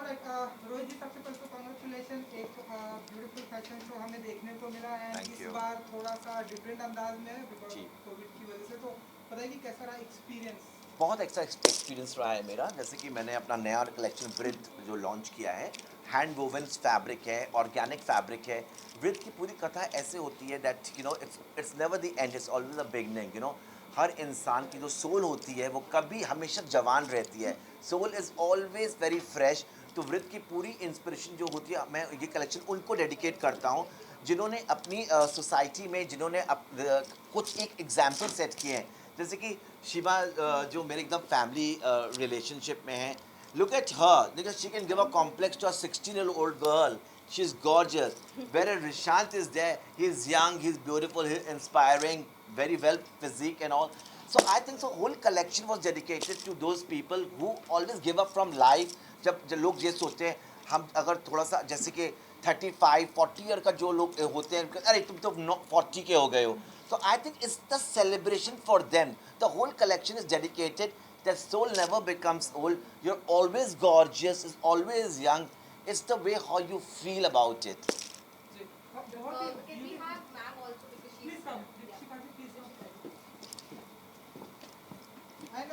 Alright, Rohit जी, सबसे पहले तो कांग्रेचुलेशन, एक ब्यूटीफुल फैशन शो हमें देखने को मिला एंड थैंक इस यू बार थोड़ा सा डिफरेंट अंदाज में है बिकॉज जी। कोविड की वजह से। तो बताइए कैसा रहा एक्सपीरियंस? बहुत अच्छा एक्सपीरियंस रहा है मेरा। जैसे कि मैंने अपना नया कलेक्शन वृद जो लॉन्च किया है, हैंड वोवेंस फैब्रिक है, ऑर्गेनिक फैब्रिक है। वृद की पूरी कथा ऐसे होती है that it's never the end, it's always the beginning. हर इंसान की जो सोल होती है वो कभी हमेशा जवान रहती है। Soul is always very fresh. तो वृद की पूरी इंस्पिरेशन जो होती है, मैं ये कलेक्शन उनको डेडिकेट करता हूँ जिन्होंने अपनी सोसाइटी में, जिन्होंने कुछ एक एग्जाम्पल सेट किए हैं। जैसे कि शिवा जो मेरे एकदम फैमिली रिलेशनशिप में है। Look at her, because she can give a complex to a 16-year-old girl. She is gorgeous. Whereas Rishant is there, he's young, he's beautiful, he's inspiring, very well physique and all. So I think so whole collection was dedicated to those people who always give up from life. जब लोग ये सोचते हैं, हम अगर थोड़ा सा जैसे कि 35-40 ईयर का जो लोग होते हैं, अरे तुम तो 40 के हो गए हो, so I think it's the celebration for them. The whole collection is dedicated. That soul never becomes old. You're always gorgeous, is always young. It's the way how you feel about it. जी, बहुत ही Can we beautiful. have ma'am also because she's please come yeah. Dikshika ji, please come. And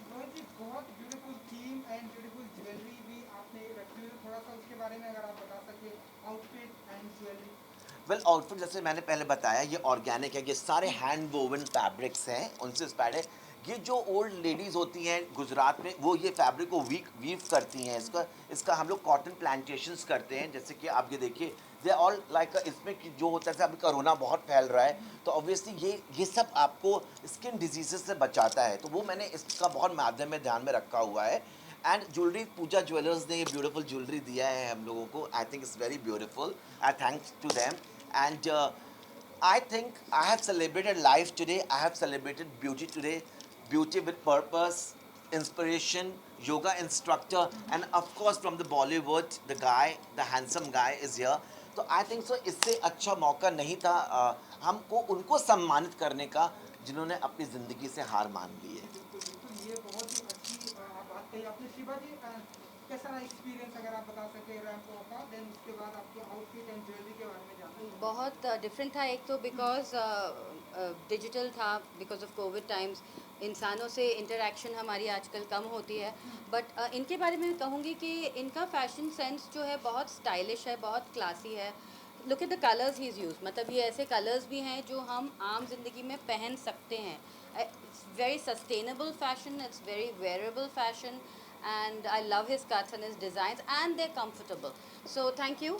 Rohit ji, बहुत beautiful theme and beautiful jewellery भी आपने रखी हुई है, थोड़ा सा उसके बारे में अगर आप बता सके, outfit and jewellery. Well outfit जैसे मैंने पहले बताया, ये ऑर्गेनिक है, ये सारे हैंड वोवन फैब्रिक्स हैं, उनसे इंस्पायर्ड है। ये जो ओल्ड लेडीज़ होती हैं गुजरात में, वो ये फैब्रिक को वीव करती हैं। इसका इसका हम लोग कॉटन प्लांटेशंस करते हैं। जैसे कि आप ये देखिए, दे ऑल लाइक, इसमें जो होता है, अभी कोरोना बहुत फैल रहा है, तो ऑब्वियसली ये सब आपको स्किन डिजीजेस से बचाता है। तो वो मैंने इसका बहुत माध्यम में ध्यान में रखा हुआ है। एंड ज्वेलरी, पूजा ज्वेलर्स ने ये ब्यूटीफुल ज्वेलरी दिया है हम लोगों को। I think it's very beautiful. I thanks to them. And I think I have celebrated life today. I have celebrated beauty today. Beauty with purpose, inspiration, yoga instructor, and of course from the Bollywood, the guy, the handsome guy is here. तो I think सो इससे अच्छा मौका नहीं था हमको उनको सम्मानित करने का जिन्होंने अपनी ज़िंदगी से हार मान ली है। बिल्कुल बिल्कुल, ये बहुत ही अच्छी बात कही आपने। शिवा जी, कैसा रहा एक्सपीरियंस, अगर आप बता सके रैंप वॉक का, देन उसके बाद आपके आउटफिट एंड ज्वेलरी के बारे में जानना चाहूँगा। बहुत डिफरेंट था। एक तो बिकॉज डिजिटल था, बिकॉज ऑफ कोविड टाइम्स इंसानों से इंटरेक्शन हमारी आजकल कम होती है। बट इनके बारे में कहूँगी कि इनका फैशन सेंस जो है बहुत स्टाइलिश है, बहुत क्लासी है। Look at the colours he is use, मतलब ये ऐसे कलर्स भी हैं जो हम आम जिंदगी में पहन सकते हैं। It's very sustainable fashion, it's very wearable fashion, and I love his cuts and his designs, and they're comfortable. So thank you.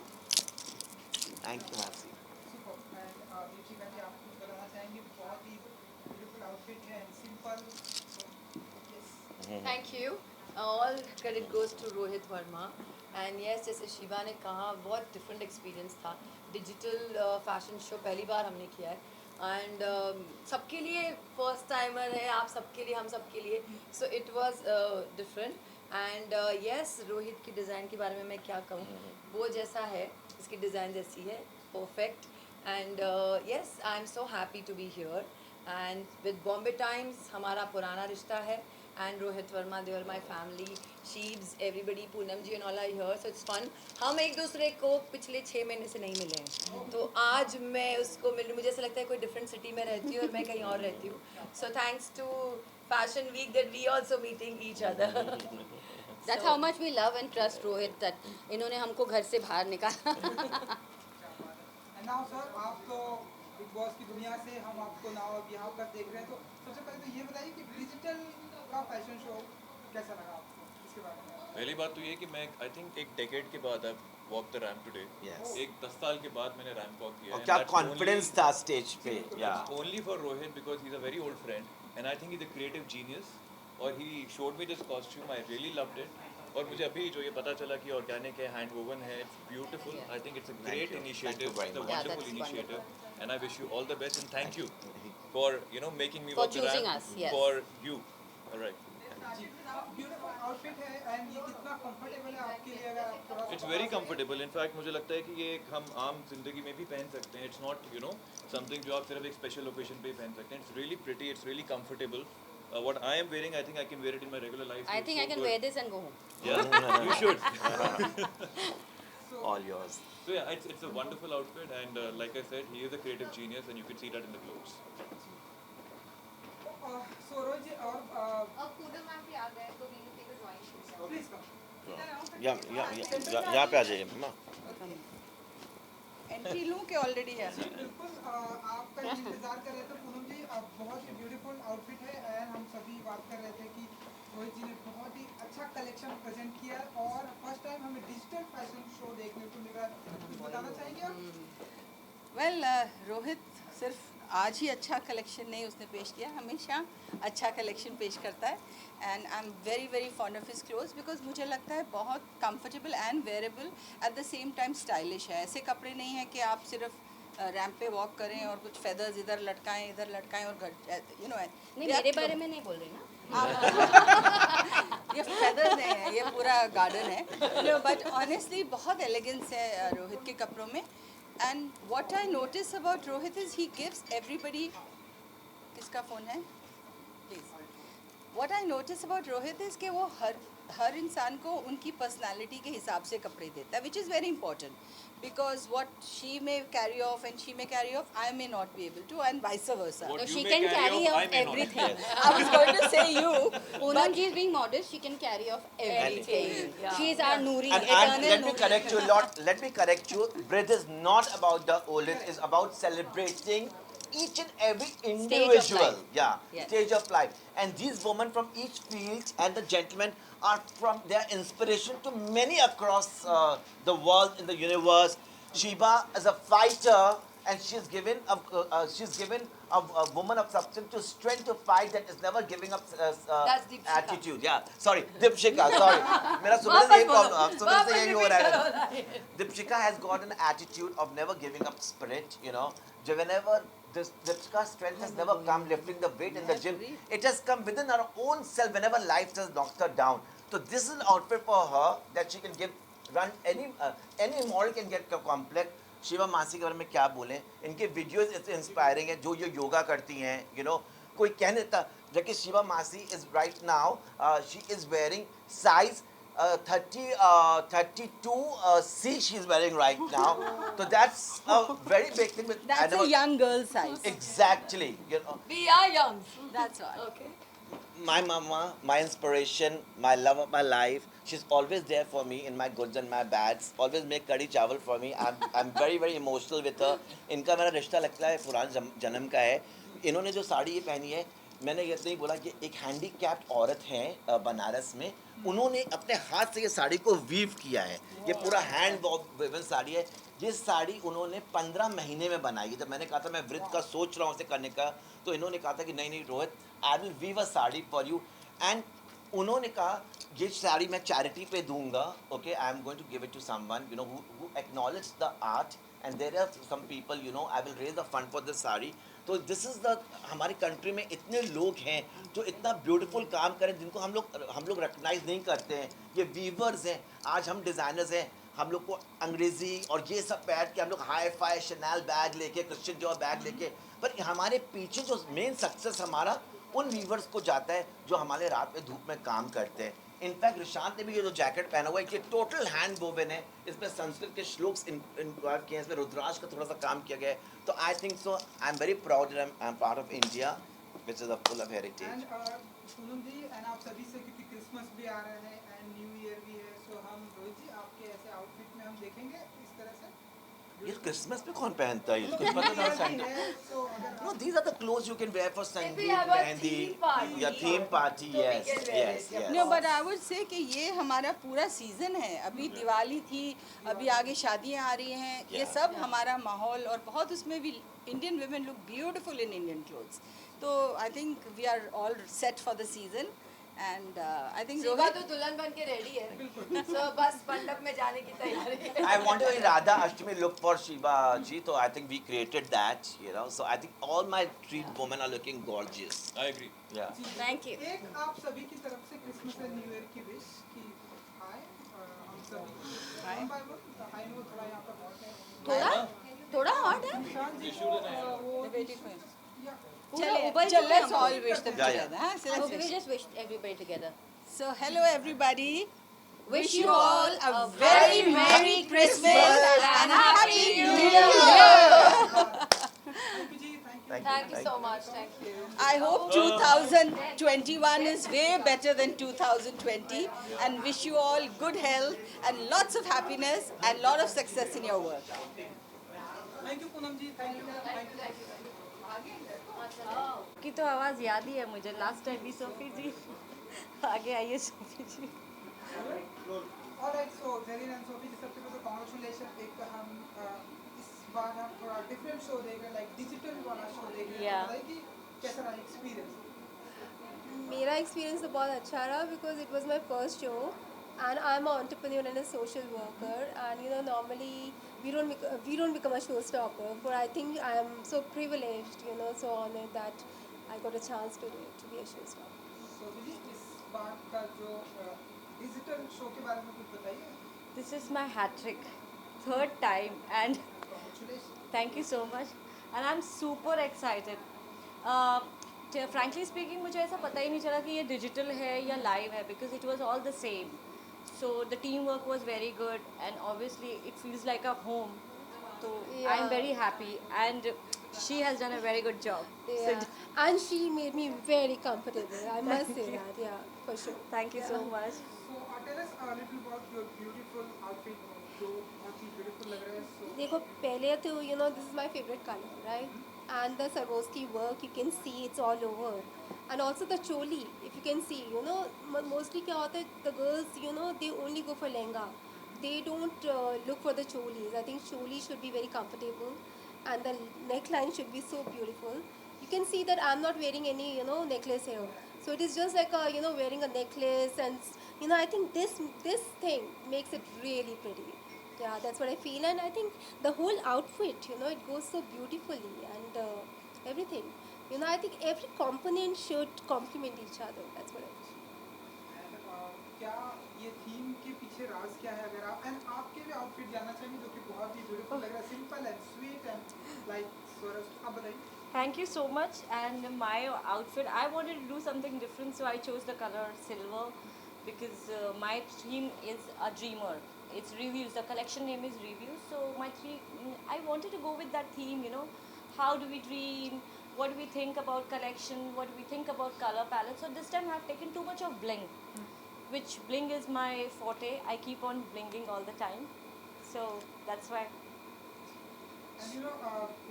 Thank you Macy. Super. And Dikshika ji, आप कुछ बताना चाहेंगे? बहुत ही ब्यूटीफुल आउटफिट है and simple. Yes. Thank you. All credit goes to Rohit Verma. And yes, जैसे शिवा ने कहा, बहुत डिफरेंट एक्सपीरियंस था। डिजिटल फैशन शो पहली बार हमने किया है एंड सबके लिए फर्स्ट टाइमर है, आप सबके लिए, हम सबके लिए। So it was different and yes, Rohit की डिज़ाइन के बारे में मैं क्या कहूँ, वो जैसा है, इसकी डिज़ाइन जैसी है, perfect. And yes, I am so happy to be here and with Bombay Times हमारा पुराना रिश्ता है। And Rohit Verma, they were my family. Sheebs, everybody, Poonam ji and all are here, so it's fun. हम एक दूसरे को पिछले 6 महीने से नहीं मिले हैं, तो आज मैं उसको मिल, मुझे ऐसा लगता है कोई डिफरेंट सिटी में रहती हूँ और मैं कहीं और रहती हूँ। So thanks to Fashion Week that we also meeting each other. That's how much we love and trust Rohit, that इन्होंने हमको घर से बाहर निकाला। एंड नाउ सर, आप तो बिग बॉस की दुनिया से, हम आपको नाउ अब यहाँ पर देख रहे हैं, तो सबसे पहले तो ये बताइए कि डिजिटल का फैशन शो कैसा लगा आपको, इसके बारे में। पहली बात तो ये कि मैं आई थिंक एक डेकेड के बाद अब walk the ramp today. Yes. एक 10 साल के बाद मैंने रैम्प वॉक किया और है। क्या कॉन्फिडेंस था स्टेज पे। Yeah only for Rohit because he is a very old friend and I think he is a creative genius और he showed me this costume, I really loved it. और मुझे अभी जो ये पता चला कि ऑर्गेनिक है, हैंड वोवन है, it's beautiful. I think it's a great you. Initiative, Thank you very it's a much. Yeah, wonderful that's initiative and I wish you all the best and thank you for making me For walk the choosing ramp us, yes. For you. Alright, जी, beautiful outfit है and ये कितना comfortable है आपके लिए, अगर आप थोड़ा सा इट्स वेरी कंफर्टेबल। इनफैक्ट मुझे लगता है कि ये एक हम आम जिंदगी में भी पहन सकते हैं। इट्स नॉट समथिंग जो आप सिर्फ एक स्पेशल ओकेजन पे ही पहन सकते हैं। It's really pretty, it's really comfortable. What I am wearing, I think I can wear it in my regular life. I think I can wear this and go home. Yeah, you should. All yours. So yeah, it's a wonderful outfit, and like I said, he is a creative genius, and you can see that in the clothes. So Rohit ji और अब Poonam ma'am भी आ गए तो we will take a drawing shoot please come यहाँ पे आ जाइए मम्मा. Entry लूँ कि ऑलरेडी है बिल्कुल आपका इंतजार कर रहे थे पूनम जी. अब बहुत ही ब्यूटीफुल आउटफिट है एंड हम सभी बात कर रहे थे कि रोहित जी ने बहुत ही अच्छा कलेक्शन प्रेजेंट किया है और फर्स्ट टाइम हमें डिजिटल फैशन शो देखने को मिल रहा है. कुछ बताना चाहेंगे आप? वेल रोहित सिर्फ आज ही अच्छा कलेक्शन नहीं उसने पेश किया, हमेशा अच्छा कलेक्शन पेश करता है. And I am very very fond of his clothes because मुझे लगता है बहुत comfortable and wearable at the same time stylish है. ऐसे कपड़े नहीं हैं कि आप सिर्फ रैंप पे वॉक करें और कुछ फेदर्स इधर लटकाएं और यू नो नहीं, मेरे बारे में नहीं बोल रही ना. ये फेदर्स नहीं है, ये पूरा गार्डन है. बट ऑनेस्टली बहुत एलिगेंस है रोहित के कपड़ों में. And what I notice about Rohit is he gives everybody. किसका फ़ोन है please. What I notice about Rohit is कि वो हर इंसान को उनकी पर्सनालिटी के हिसाब से कपड़े देता है, which is very important. Because what she may carry off and she may carry off, I may not be able to, and vice versa. What So you she may can carry I off may not. everything. Yes. I was going to say you, Poonam ji is being modest. She can carry off everything. Yeah. She is our Noori, And eternal let me Noori. correct you, Lord. Let me correct you. Brit is not about the old. It is about celebrating each and every individual. life. Yeah, Yes. stage of life. And these women from each field and the gentlemen are from their inspiration to many across the world in the universe. Shiba is a fighter, and she's given a woman of substance to strength to fight that is never giving up That's Deepshika. attitude. Yeah, sorry, Deepshika. Sorry, मेरा सुबह से यही problem. सुबह से यही हो रहा है. Deepshika has got an attitude of never giving up spirit. You know, whenever Deepshika's strength has never come lifting the weight in the gym. It has come within her own self whenever life has knocked her down. So this is an outfit for her that she can run any model can get complex. Shiva मासी के बारे में क्या बोलें. इनके videos इतने inspiring है. जो ये योगा करती हैं, you know, कोई कह नहीं सकता. जबकि शिवा मासी is right now she is wearing size 32 C she is wearing right now. So that's a very big thing. that's a young girl size. Exactly, you know. We are young. That's all. Okay. My mama, my inspiration, my love of my life. She's always there for me in my goods and my bads. Always make curry chawal for me. I'm very very emotional with her. इनका मेरा रिश्ता लगता है पुराने जन्म का है. इन्होंने जो साड़ी ये पहनी है, मैंने ये नहीं बोला कि एक हैंडीकैप्ड औरत हैं बनारस में. उन्होंने अपने हाथ से ये साड़ी को वीव किया है. ये पूरा हैंड वोवन साड़ी है. ये साड़ी उन्होंने 15 महीने में बनाई है. जब मैंने कहा था मैं व्रत का सोच रहा हूँ उसे करने का, तो इन्होंने कहा था कि नहीं Rohit, I will weave a sari for you. And उन्होंने कहा ये साड़ी मैं चैरिटी पे दूंगा. Okay, I am going to give it to someone you know who acknowledge the art and there are some people you know I will raise the fund for this sari. तो this is the हमारी country में इतने लोग हैं जो इतना beautiful काम करें जिनको हम लोग रिकग्नाइज नहीं करते हैं. ये वीवर्स हैं, आज हम डिज़ाइनर्स हैं. हम लोग को अंग्रेज़ी और ये सब बैठ के हम लोग हाई फाई शनैल बैग लेके क्रिश्चियन डियोर बैग लेके, पर हमारे पीछे जो मेन सक्सेस हमारा उन वीवर्स को जाता है जो हमारे रात में धूप में काम करते हैं. इनफैक्ट रिशांत ने भी ये जो जैकेट पहना हुआ है ये टोटल हैंड वोवन है. इसमें संस्कृत के श्लोक्स इन्वॉल्व किए हैं, इसमें रुद्राक्ष का थोड़ा सा काम किया गया है. तो I think so I am very proud that I am part of India which is a full of heritage. And Poonam ji and आप सभी से, क्योंकि क्रिसमस भी आ रहा है एंड न्यू ईयर भी है, सो हम रोहित जी आपके ऐसे आउटफिट में हम देखेंगे इस तरह से. ये क्रिसमस पे कौन पहनता है? ये क्रिसमस पे संडे. सो अगर No, these are the clothes you can wear for we Sunday, have a Mehndi, theme party. yeah, theme party, So we yes, can wear yes, it, yeah. yes. No, but I would say कि ये हमारा पूरा season है. अभी दिवाली थी, अभी आगे शादियाँ आ रही हैं. ये Yeah. सब हमारा माहौल और बहुत उसमें भी Indian women look beautiful in Indian clothes. तो I think we are all set for the season. And I think Shiva Rohit, तो दुल्हन बन के रेडी है. So बस मंडप में जाने की तैयारी है. I wanted a Radha Ashtami look for Shiva ji, so I think we created that, you know. So I think all my three women are looking gorgeous. I agree. Yeah. Thank you. एक आप सभी की तरफ से Christmas and new year की wish की आए हम सभी one by one. I know थोड़ा यहाँ पर बहुत है. थोड़ा हॉट है. निशांत जी Issue को नहीं है. वो waiting for him. या पूरा चलिए, ऊपर चल, ही let's हम- all wish them Yeah, yeah. together. हाँ, so let's Okay, we wish. just wish everybody together. So hello everybody. Wish you all a very Merry Christmas and Happy New Year. Thank you ji, thank you. Thank you so much. Thank you. I hope 2021 is way better than 2020 and wish you all good health and lots of happiness and lot of success in your work. Thank you Poonam ji, thank you, thank you. की तो आवाज़ याद ही है मुझे, last time भी Sophie ji आगे आइए Sophie ji. Alright, so Jerin and Sophie ji, सबसे पहले तो कांग्रेचुलेशन। एक हम इस बार हम थोड़ा डिफरेंट शो देख रहे हैं, लाइक डिजिटल वाला शो देख रहे हैं। Yeah. बताइए कि कैसा रहा एक्सपीरियंस? मेरा एक्सपीरियंस तो बहुत अच्छा रहा because it was my first show and I'm an entrepreneur and a social worker, and you know normally we don't become a showstopper, but I think I am so privileged, you know, so honored that I got a chance to be a showstopper. Sophie ji, इस बार का जो digital show के बारे में कुछ बताइए। This is my hattrick, third time, and congratulation. Thank you so much and I am super excited. Frankly speaking मुझे ऐसा पता ही नहीं चला कि ये डिजिटल है या लाइव है, because it was all the same. So the team work was very good and obviously it feels like a home, तो I am very happy and she has done a very good job. Yeah. And she made me very comfortable, I must say that, yeah, for sure. Thank you so much. So tell us a little about your beautiful outfit, जो बहुत ही beautiful लग रहा है। So देखो पहले तो you know this is my favorite color, right? And the Swarovski work you can see it's all over, and also the choli if you can see, you know, mostly क्या होता है, the girls you know they only go for lehenga, they don't look for the cholis. I think choli should be very comfortable and the neckline should be so beautiful. You can see that I'm not wearing any you know necklace here, so it is just like a you know wearing a necklace, and you know I think this thing makes it really pretty. Yeah, that's what I feel, and I think the whole outfit, you know, it goes so beautifully, and everything. You know, I think every component should complement each other. That's what I feel. and क्या ये theme के पीछे राज क्या है? अगर आप and आपके भी आउटफिट जानना चाहेंगे, जो कि बहुत ही ब्यूटीफुल लग रहा है, simple and sweet and like स्वरस। आप बताइए। Thank you so much. And my outfit, I wanted to do something different, so I chose the color silver because my theme is a dreamer. It's reviews. The collection name is reviews. So I wanted to go with that theme. You know, how do we dream? What do we think about collection? What do we think about color palette? So this time I've taken too much of bling, which bling is my forte. I keep on blinging all the time. So that's why. And you know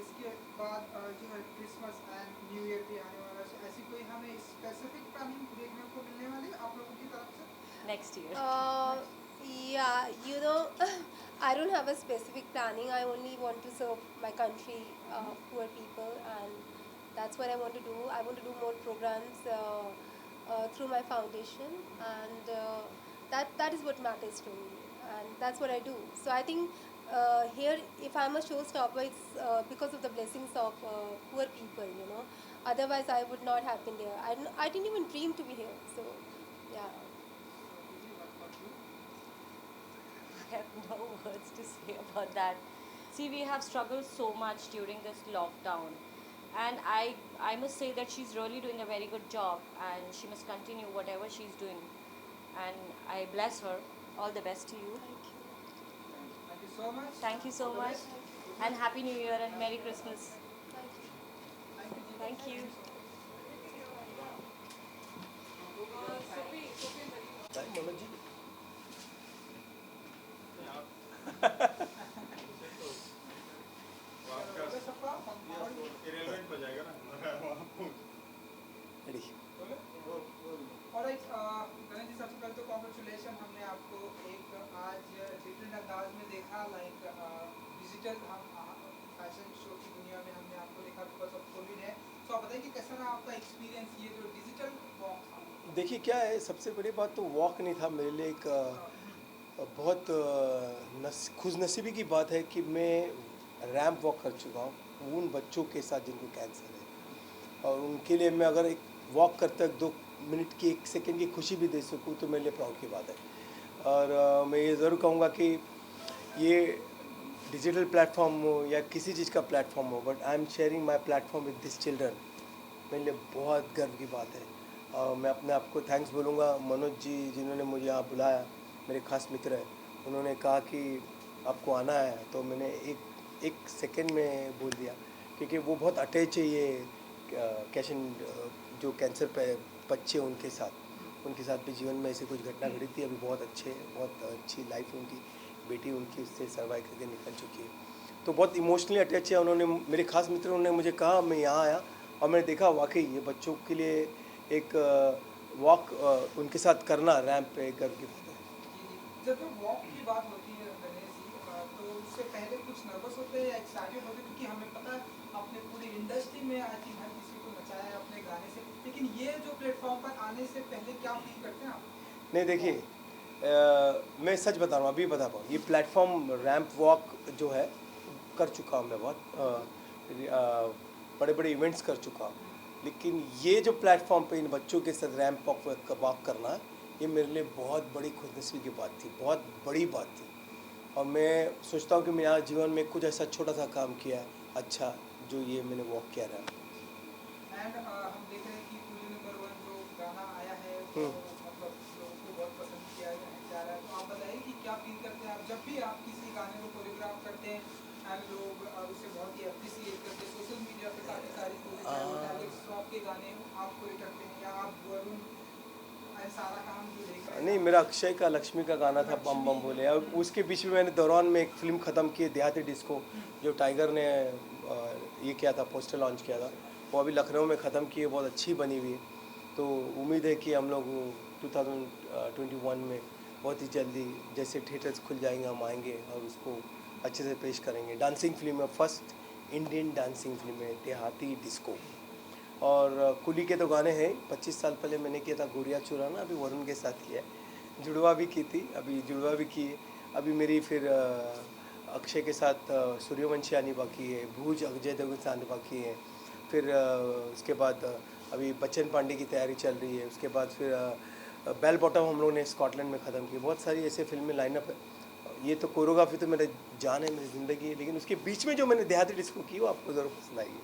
इसके बाद जो है Christmas and new year भी आने वाला है, ऐसी कोई हमें स्पेसिफिक प्लानिंग देखने को मिलने वाली है आप लोगों की तरफ से? Next year. Yeah, you know, I don't have a specific planning. I only want to serve my country, poor people, and that's what I want to do. I want to do more programs through my foundation, and that is what matters to me, and that's what I do. So I think here, if I'm a showstopper, it's because of the blessings of poor people, you know. Otherwise, I would not have been there. I didn't even dream to be here. So, yeah. I have no words to say about that. See, we have struggled so much during this lockdown, and I must say that she's really doing a very good job, and she must continue whatever she's doing, and I bless her. All the best to you. Thank you so much. Thank you so much, and Happy New Year and Merry Christmas. Thank you. Manoj ji alright, Ganesh ji, सबसे पहले तो congratulation. हमने आपको एक आज different अंदाज में देखा, लाइक डिजिटल हम फैशन शो की दुनिया में हमने आपको देखा बिकॉज ऑफ कोविड है। तो आप बताइए कि कैसा रहा आपका एक्सपीरियंस, ये जो डिजिटल वॉक था? देखिए क्या है, सबसे बड़ी बात तो वॉक नहीं था मेरे लिए, एक बहुत खुशनसीबी की बात है कि मैं रैंप वॉक कर चुका हूँ उन बच्चों के साथ जिनको कैंसर है, और उनके लिए मैं अगर एक वॉक करते 2 मिनट की 1 सेकंड की खुशी भी दे सकूँ तो मेरे लिए प्राउड की बात है। और मैं ये ज़रूर कहूँगा कि ये डिजिटल प्लेटफॉर्म हो या किसी चीज़ का प्लेटफॉर्म हो, but I am sharing my platform with this children, मेरे लिए बहुत गर्व की बात है। मैं अपने आप को थैंक्स बोलूँगा मनोज जी जिन्होंने मुझे यहाँ बुलाया, मेरे खास मित्र हैं, उन्होंने कहा कि आपको आना है, तो मैंने एक सेकंड में बोल दिया, क्योंकि वो बहुत अटैच है ये कैशन जो कैंसर पे बच्चे उनके साथ भी जीवन में ऐसी कुछ घटना घटी थी। अभी बहुत अच्छे, बहुत अच्छी लाइफ उनकी, बेटी उनकी उससे सर्वाइव करके निकल चुकी है, तो बहुत इमोशनली अटैच है। उन्होंने, मेरे खास मित्र, उन्होंने मुझे कहा, मैं यहाँ आया और मैंने देखा वाकई ये बच्चों के लिए एक वॉक उनके साथ करना रैंप पे गर्व की बात है। जब वॉक की बात होती है गणेश जी, तो उससे पहले कुछ नर्वस होते हैं या एक्साइटेड होते हैं? क्योंकि हमें पता है आपने पूरी इंडस्ट्री में आई थिंक हर किसी को नचाया है अपने गाने से, लेकिन ये जो प्लेटफॉर्म पर आने से पहले क्या फील करते हैं आप? नहीं देखिए, मैं सच बता रहा हूँ, अभी बता पाऊँ, ये प्लेटफॉर्म रैंप वॉक जो है कर चुका हूँ मैं, बहुत बड़े बड़े इवेंट्स कर चुका हूँ, लेकिन ये जो प्लेटफॉर्म पे इन बच्चों के साथ रैंप वॉक करना, ये मेरे लिए बहुत बड़ी खुशनसीबी की बात थी, बहुत बड़ी बात थी। और मैं सोचता हूँ कि मैं यहाँ जीवन में कुछ ऐसा छोटा सा काम किया है अच्छा, जो ये मैंने वॉक किया रहा। एंड हम देख रहे हैं कि पूरी नंबर 1 जो गाना आया है तो मतलब लोगों को बहुत पसंद किया जा रहा है, तो आप बताइए कि क्या फील करते हैं आप जब भी आप किसी गाने को कोरियोग्राफ करते हैं एंड लोग उसे बहुत ही अप्रिशिएट करते हैं? सोशल मीडिया पे काफ़ी सारी एलेक्स रॉक के गाने आप कोरी करते हैं या आप वरुण एंड सारा काम जो देख रहे हैं? नहीं, मेरा अक्षय का लक्ष्मी का गाना था बम बम बोले, और उसके बीच में मैंने दौरान में एक फिल्म ख़त्म की, देहाती डिस्को, जो टाइगर ने ये किया था, पोस्टर लॉन्च किया था, वो अभी लखनऊ में ख़त्म की है, बहुत अच्छी बनी हुई है। तो उम्मीद है कि हम लोग 2021 में बहुत ही जल्दी जैसे थिएटर्स खुल जाएंगे हम आएंगे और उसको अच्छे से पेश करेंगे। डांसिंग फिल्म है, फर्स्ट इंडियन डांसिंग फिल्म है देहाती डिस्को। और कुली के तो गाने हैं, 25 साल पहले मैंने किया था गोरिया चुराना, अभी वरुण के साथ किया है। जुड़वा भी की थी, अभी जुड़वा भी की है। अभी मेरी फिर अक्षय के साथ सूर्यवंशी आनी बाकी है, भूज अजय देवगन से आने बाकी है। फिर उसके बाद अभी बच्चन पांडे की तैयारी चल रही है। उसके बाद फिर बेल बॉटम हम लोगों ने स्कॉटलैंड में ख़त्म की। बहुत सारी ऐसे फिल्में लाइनअप है। ये तो कोरियोग्राफी तो मेरे जान है, मेरी ज़िंदगी है, लेकिन उसके बीच में जो मैंने देहाती डिस्को की वो आपको ज़रूर पसंद आएगी।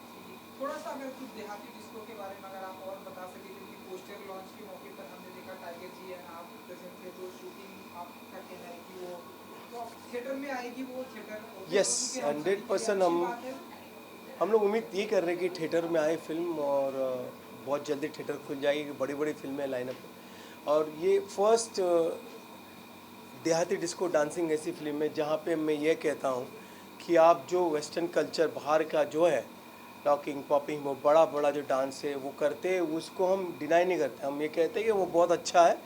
थोड़ा सा अगर कुछ देहाती डिस्को के बारे में अगर आप और बता सकें, क्योंकि पोस्टर लॉन्च के मौके पर हमने देखा टाइगर जी एंड आप प्रेजेंट थे, जो शूटिंग आपका कहना है कि वो तो थिएटर में आएगी, वो थिएटर यस 100% हम लोग उम्मीद ये कर रहे हैं कि थिएटर में आए फिल्म, और बहुत जल्दी थिएटर खुल जाएगी, बड़ी बड़ी फिल्में लाइनअप। और ये फर्स्ट देहाती डिस्को डांसिंग ऐसी फिल्म है जहाँ पे मैं ये कहता हूँ कि आप जो वेस्टर्न कल्चर बाहर का जो है, लॉकिंग पॉपिंग, वो बड़ा बड़ा जो डांस है वो करते हैं, उसको हम डिनाई नहीं करते। हम ये कहते हैं कि वो बहुत अच्छा है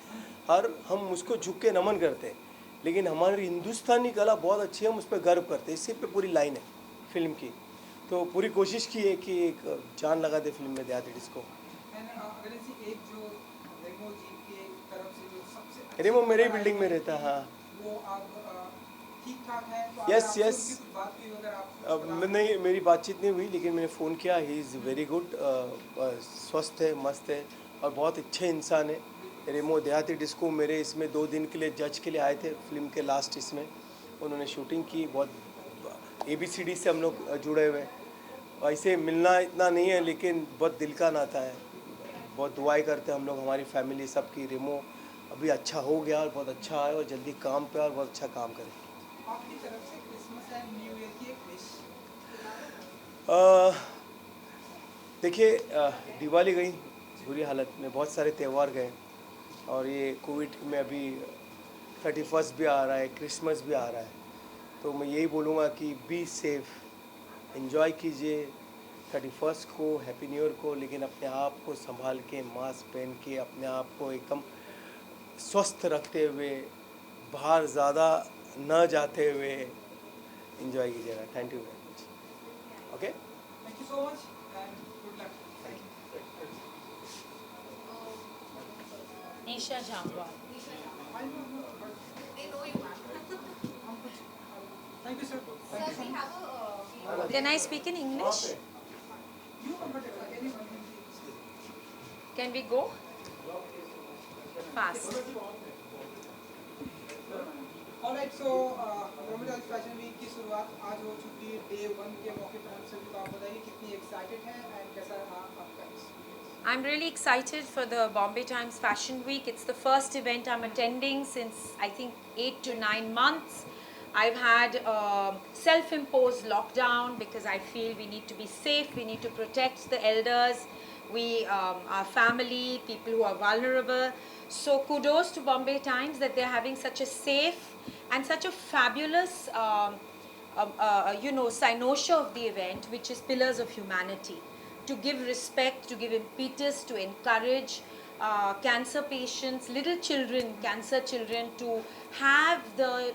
और हम उसको झुक के नमन करते हैं, लेकिन हमारी हिंदुस्तानी कला बहुत अच्छी है, हम उस पर गर्व करते हैं। इसी पे पूरी लाइन है फिल्म की। तो पूरी कोशिश की है कि एक जान लगा दे फिल्म में देहाती डिस्को। अगर जी एक जो रेमो जी के तरफ से जो सबसे रेमो मेरे ही बिल्डिंग में रहता है। हाँ, वो अब ठीक ठाक है? तो यस अगर आपसे यस, उनकी कुछ बात हुई अगर आप नहीं मेरी बातचीत नहीं हुई, लेकिन मैंने फ़ोन किया। ही इज़ वेरी गुड, स्वस्थ है, मस्त है और बहुत अच्छे इंसान है। रेमो देहाती डिस्को मेरे इसमें 2 दिन के लिए जज के लिए आए थे, फिल्म के लास्ट इसमें उन्होंने शूटिंग की। बहुत ABCD से हम लोग जुड़े हुए हैं। ऐसे मिलना इतना नहीं है, लेकिन बहुत दिल का नाता है। बहुत दुआएं करते हैं हम लोग, हमारी फैमिली सबकी। रेमो अभी अच्छा हो गया और बहुत अच्छा है और जल्दी काम पे और बहुत अच्छा काम करे। आपकी तरफ से क्रिसमस एंड न्यू ईयर की एक विश? देखिए, दिवाली गई बुरी हालत में, बहुत सारे त्यौहार गए, और ये कोविड में अभी 31st भी आ रहा है, क्रिसमस भी आ रहा है। तो मैं यही बोलूँगा कि बी सेफ, एंजॉय कीजिए 31st को, हैप्पी न्यू ईयर को, लेकिन अपने आप को संभाल के, मास्क पहन के, अपने आप को एकदम स्वस्थ रखते हुए, बाहर ज़्यादा न जाते हुए एंजॉय कीजिएगा। Thank you very much. Okay, thank you so much and good luck. Thank you. Isha Jamwal. They know you, ma'am. Thank you sir. Sir, we have a Can I speak in English? You comfortable? Anyone can speak. Can we go? Fast. Alright, so Romeos fashion week की शुरुआत आज हो चुकी है। Day 1 के मौके पर हम सभी को आप बताइए कितनी एक्साइटेड हैं एंड कैसा रहा आपका experience? I'm really excited for the Bombay Times Fashion Week. It's the first event I'm attending since I think 8 to 9 months. I've had self-imposed lockdown because I feel we need to be safe, we need to protect the elders, our family, people who are vulnerable. So kudos to Bombay Times that they're having such a safe and such a fabulous cynosure of the event, which is Pillars of Humanity, to give respect, to give impetus, to encourage cancer patients, little children, cancer children, to have the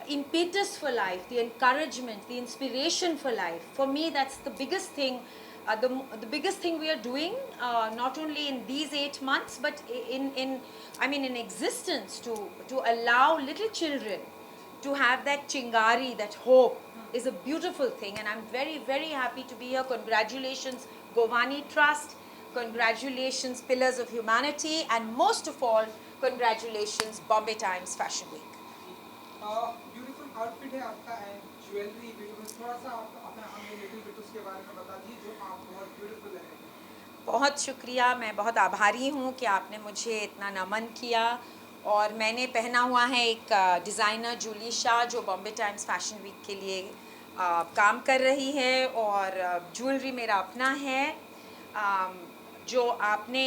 impetus for life, the encouragement, the inspiration for life. For me, that's the biggest thing. The biggest thing we are doing, not only in these 8 months, but in existence, to allow little children to have that chingari, that hope, is a beautiful thing. And I'm very, very happy to be here. Congratulations, Govani Trust. Congratulations, Pillars of Humanity. And most of all, congratulations, Bombay Times Fashion Week. Beautiful outfit है आपका and jewellery beautiful. थोड़ा सा आप अपना हमें little bit उसके बारे में बता दीजिए जो आप बहुत ब्यूटीफुल लग रहे हैं. बहुत शुक्रिया. मैं बहुत आभारी हूँ कि आपने मुझे इतना नमन किया. और मैंने पहना हुआ है एक डिज़ाइनर जूली शाह जो बॉम्बे टाइम्स फैशन वीक के लिए काम कर रही है. और ज्वेलरी मेरा अपना है. जो आपने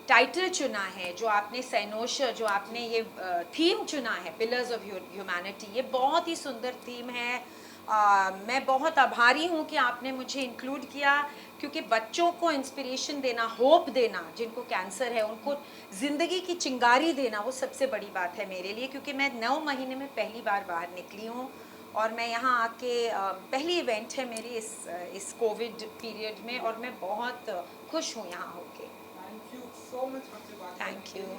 टाइटल चुना है, जो आपने सैनोशर, जो आपने ये थीम चुना है, पिलर्स ऑफ ह्यूमैनिटी, ये बहुत ही सुंदर थीम है. मैं बहुत आभारी हूँ कि आपने मुझे इंक्लूड किया, क्योंकि बच्चों को इंस्पिरेशन देना, होप देना, जिनको कैंसर है उनको ज़िंदगी की चिंगारी देना, वो सबसे बड़ी बात है मेरे लिए. क्योंकि मैं 9 महीने में पहली बार बाहर निकली हूँ और मैं यहाँ आके पहली इवेंट है मेरी इस कोविड पीरियड में, और मैं बहुत खुश हूँ यहाँ होके. थैंक यू सो मच हमसे बात करने Thank के you. लिए.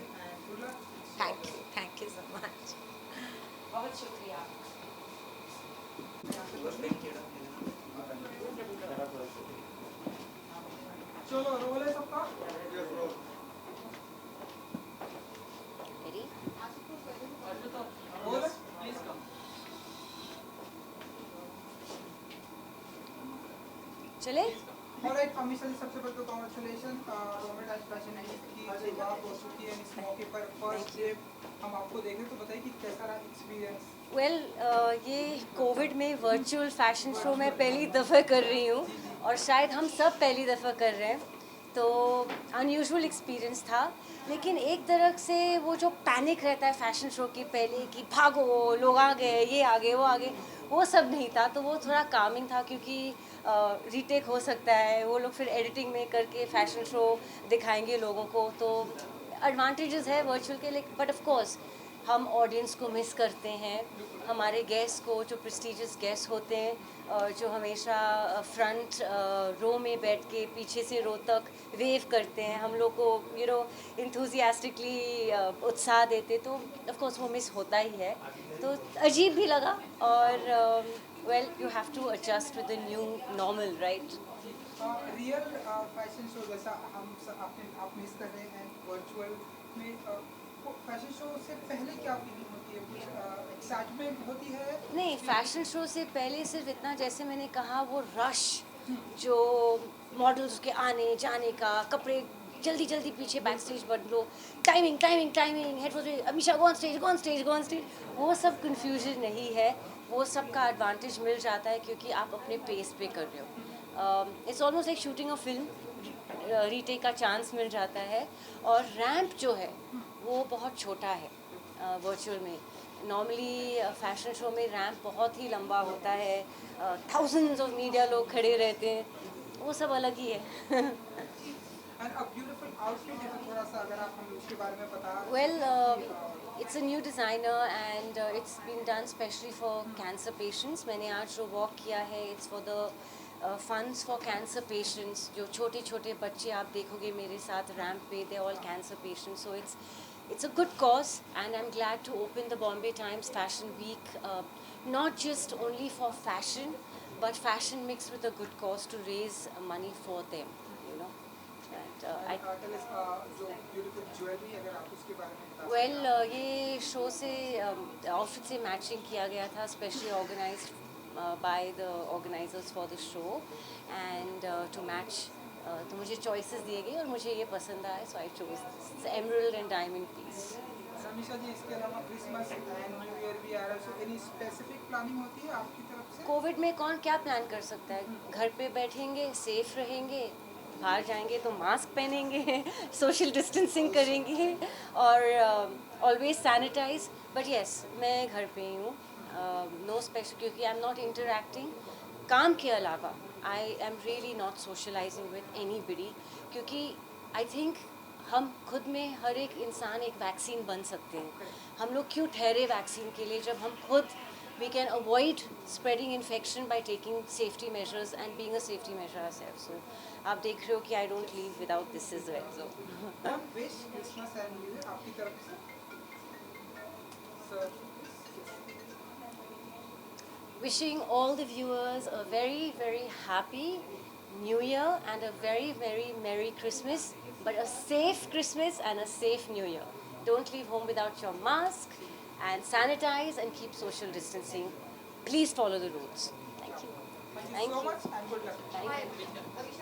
Thank you so much. बहुत शुक्रिया. चलो रोल है सबका. Ready? रोल है प्लीज कम. चले? ऑलराइट अमीशा जी, सबसे पहले तो congratulation Bombay Times fashion week की शुरुआत हो चुकी है. इस मौके पर फर्स्ट डे हम आपको देखें तो बताइए कि कैसा रहा एक्सपीरियंस. वेल ये कोविड में वर्चुअल फैशन शो मैं पहली दफ़ा कर रही हूँ और शायद हम सब पहली दफ़ा कर रहे हैं, तो अनयूजुअल एक्सपीरियंस था. लेकिन एक तरह से वो जो पैनिक रहता है फैशन शो के पहले कि भागो, लोग आ गए, ये आ गए, वो आ गए, वो सब नहीं था. तो वो थोड़ा कामिंग था, क्योंकि रीटेक हो सकता है, वो लोग फिर एडिटिंग में करके फैशन शो दिखाएंगे लोगों को. तो एडवांटेजेस है वर्चुअल के लिए, बट ऑफ कोर्स हम ऑडियंस को मिस करते हैं, हमारे गेस्ट को, जो प्रेस्टिजियस गेस्ट होते हैं, जो हमेशा फ्रंट रो में बैठ के पीछे से रो तक वेव करते हैं, हम लोग को इंथुजियास्टिकली उत्साह देते. तो ऑफ कोर्स वो मिस होता ही है. तो अजीब भी लगा. और well you have to adjust with the new normal, right. Real fashion show जैसा आप मिस कर रहे हैं वर्चुअल में, फैशन शो से पहले क्या फीलिंग होती है? कुछ एक्साइटमेंट होती है? नहीं, फैशन शो से पहले सिर्फ इतना, जैसे मैंने कहा, वो रश जो मॉडल्स के आने जाने का, कपड़े जल्दी जल्दी पीछे बैक स्टेज बदलो, timing timing timing, head Amisha go on stage, go on stage, go on stage, वो सब कन्फ्यूजन नहीं है. वो सब का एडवांटेज मिल जाता है क्योंकि आप अपने पेस पे कर रहे हो. It's almost like shooting a film. Retake का चांस मिल जाता है. और रैम्प जो है वो बहुत छोटा है वर्चुअल में. नॉर्मली फैशन शो में रैम्प बहुत ही लंबा होता है, थाउजेंड्स ऑफ मीडिया लोग खड़े रहते हैं, वो सब अलग ही है. एंड अ ब्यूटीफुल आउटफिट है, थोड़ा सा अगर आप हमें उसके बारे में बता. Well it's a new designer and it's been done specially for cancer patients. मैंने आज जो वॉक किया है, it's for the funds for cancer patients. जो छोटे छोटे बच्चे आप देखोगे मेरे साथ रैम्प पे, they all cancer patients. So it's a good cause, and I'm glad to open the Bombay Times Fashion Week, not just only for fashion, but fashion mixed with a good cause to raise money for them, you know. And जो beautiful jewellery, अगर आप उसके बारे में बता. well, ये show से outfit से मैचिंग किया गया था, specially organised by the organizers for the show, and to match तो मुझे चॉइसेस दिए गए और मुझे ये पसंद आया, so I chose emerald and diamond piece. Samiksha ji, इसके अलावा क्रिसमस एंड न्यू ईयर भी आ रहा है, सो एनी स्पेसिफिक प्लानिंग होती है आपकी तरफ से? कोविड में कौन क्या प्लान कर सकता है? घर पे बैठेंगे, सेफ रहेंगे, बाहर जाएंगे तो मास्क पहनेंगे, सोशल डिस्टेंसिंग करेंगे और ऑलवेज सैनिटाइज। बट येस, मैं घर पे ही हूँ, नो स्पेशल, क्योंकि आई एम नॉट इंटरैक्टिंग। काम के अलावा I am really not socialising with anybody, क्योंकि आई थिंक हम खुद में हर एक इंसान एक वैक्सीन बन सकते हैं। हम लोग क्यों ठहरे वैक्सीन के लिए जब हम खुद we can avoid spreading infection by taking safety measures and being a safety measure ourselves. So आप देख रहे हो कि I don't leave without this as well. So One wish Christmas and new year आपकी तरफ से sir? wishing all the viewers a very, very happy New Year and a very, very Merry Christmas, but a safe Christmas and a safe New Year. Don't leave home without your mask and sanitize and keep social distancing. Please follow the rules. Thank you. Thank you so much and good luck. Thank you. अभी